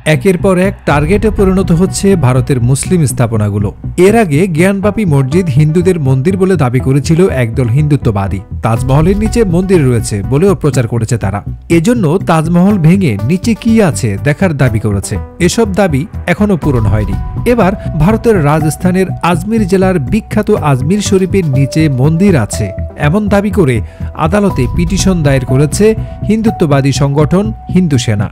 একের পর এক টার্গেটে পরিণত হচ্ছে ভারতের মুসলিম স্থাপনাগুলো। এর আগে জ্ঞানবাপী মসজিদ হিন্দুদের মন্দির বলে দাবি করেছিল একদল হিন্দুত্ববাদী। তাজমহলের নিচে মন্দির রয়েছে বলেও প্রচার করেছে তারা। এজন্য তাজমহল ভেঙে নিচে কি আছে দেখার দাবি করেছে। এসব দাবি এখনো পূরণ হয়নি। এবার ভারতের রাজস্থানের আজমির জেলার বিখ্যাত আজমির শরীফের নিচে মন্দির আছে এমন দাবি করে আদালতে পিটিশন দায়ের করেছে হিন্দুত্ববাদী সংগঠন হিন্দু সেনা।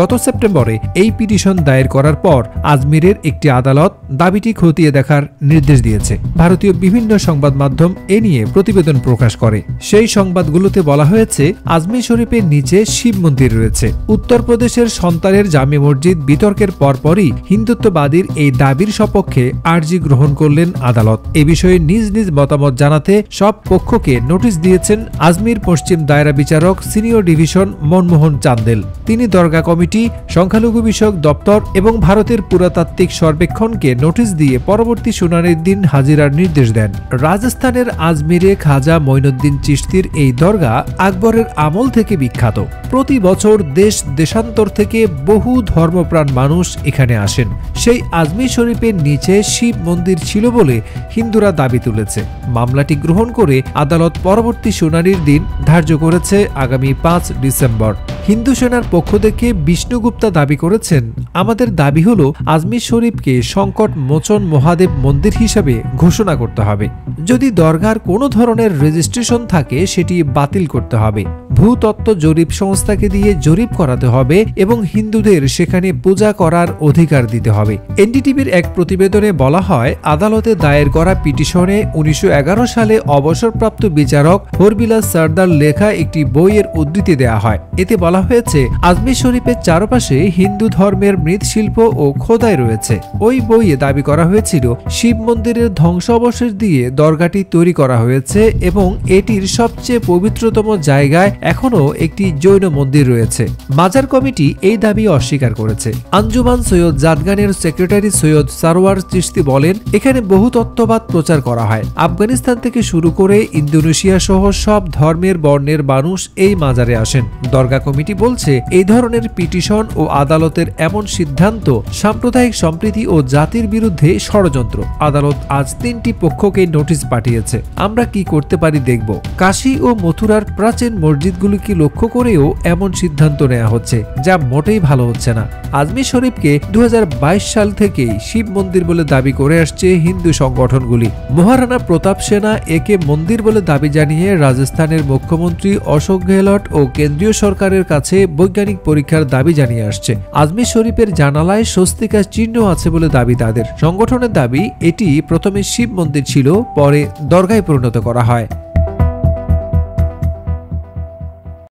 গত সেপ্টেম্বরে এই পিটিশন দায়ের করার পর আজমিরের একটি আদালত দাবিটি খতিয়ে দেখার নির্দেশ দিয়েছে। ভারতীয় বিভিন্ন সংবাদ মাধ্যম এ নিয়ে প্রতিবেদন প্রকাশ করে। সেই সংবাদগুলোতে বলা হয়েছে, আজমির শরীফের নিচে শিব মন্দির রয়েছে। উত্তরপ্রদেশের সন্তানের জামে মসজিদ বিতর্কের পরপরই হিন্দুত্ববাদীর এই দাবির সপক্ষে আর্জি গ্রহণ করলেন আদালত। এ বিষয়ে নিজ নিজ মতামত জানাতে সব পক্ষকে নোটিশ দিয়েছেন আজমির পশ্চিম দায়রা বিচারক সিনিয়র ডিভিশন মনমোহন চান্দেল। তিনি দরগা কমিটি, সংখ্যালঘু বিষয়ক দপ্তর এবং ভারতের পুরাতাত্ত্বিক সর্বেক্ষণকে নোটিশ দিয়ে পরবর্তী শুনানির দিন হাজিরার নির্দেশ দেন। রাজস্থানের আজমিরে খাজা মঈনুদ্দিন চিশতির এই দরগা আকবরের আমল থেকে বিখ্যাত। প্রতি বছর দেশ দেশান্তর থেকে বহু ধর্মপ্রাণ মানুষ এখানে আসেন। সেই আজমির শরীফের নিচে শিব মন্দির ছিল বলে হিন্দুরা দাবি তুলেছে। মামলাটি গ্রহণ করে আদালত পরবর্তী শুনানির দিন ধার্য করেছে আগামী 5 ডিসেম্বর। হিন্দু সেনার পক্ষ থেকে বিষ্ণুগুপ্তা দাবি করেছেন, আমাদের দাবি হল আজমির শরীফকে সংকট মোচন মহাদেব মন্দির হিসাবে ঘোষণা করতে হবে। যদি দরগার কোনো ধরনের রেজিস্ট্রেশন থাকে সেটি বাতিল করতে হবে। ভূতত্ত্ব জরিপ সংস্থাকে দিয়ে জরিপ করাতে হবে এবং হিন্দুদের সেখানে পূজা করার অধিকার দিতে হবে। এনডিটিভির এক প্রতিবেদনে বলা হয়, আদালতে দায়ের করা পিটিশনে 1911 সালে অবসরপ্রাপ্ত বিচারক হরবিলাস সর্দার লেখা একটি বইয়ের উদ্ধৃতি দেয়া হয়। এতে বলা হয়েছে, আজমির শরীফের চারপাশে হিন্দু ধর্মের মৃৎশিল্প ও খোদাই রয়েছে। ওই বইয়ে দাবি করা হয়েছিল শিব মন্দিরের ধ্বংসাবশেষ দিয়ে দরগাটি তৈরি করা হয়েছে এবং এটির সবচেয়ে পবিত্রতম জায়গায় এখনো একটি জৈন মন্দির রয়েছে। মাজার কমিটি এই দাবি অস্বীকার করেছে। আঞ্জুমান সৈয়দ জাদগানের সেক্রেটারি সৈয়দ সারওয়ার চিশতি বলেন, এখানে বহু তত্ত্ববাদ প্রচার করা হয়। আফগানিস্তান থেকে শুরু করে ইন্দোনেশিয়া সহ সব ধর্মের বর্ণের মানুষ এই মাজারে আসেন। দরগা কমিটি বলছে, এই ধরনের পিটিশন ও আদালতের এমন সিদ্ধান্ত সাম্প্রদায়িক সম্প্রীতি ও জাতির বিরুদ্ধে ষড়যন্ত্র। আদালত আজ 3টি পক্ষকে নোটিশ পাঠিয়েছে। আমরা কি করতে পারি দেখব। কাশী ও মথুরার প্রাচীন মসজিদগুলিকে লক্ষ্য করেও এমন সিদ্ধান্ত নেওয়া হচ্ছে, যা মোটেই ভালো হচ্ছে না। আজমির শরীফকে 2022 সাল থেকেই শিব মন্দির বলে দাবি করে আসছে হিন্দু সংগঠনগুলি। মহারানা প্রতাপ সেনা একে মন্দির বলে দাবি জানিয়ে রাজস্থানের মুখ্যমন্ত্রী অশোক গেহলট ও কেন্দ্রীয় সরকারের কাছে বৈজ্ঞানিক পরীক্ষার দাবি জানিয়ে আসছে। আজমির শরীফের জানালায় স্বস্তিকা চিহ্ন আছে বলে দাবি তাদের। সংগঠনের দাবি, এটি প্রথমে শিব মন্দির ছিল, পরে দরগায় পরিণত করা হয়।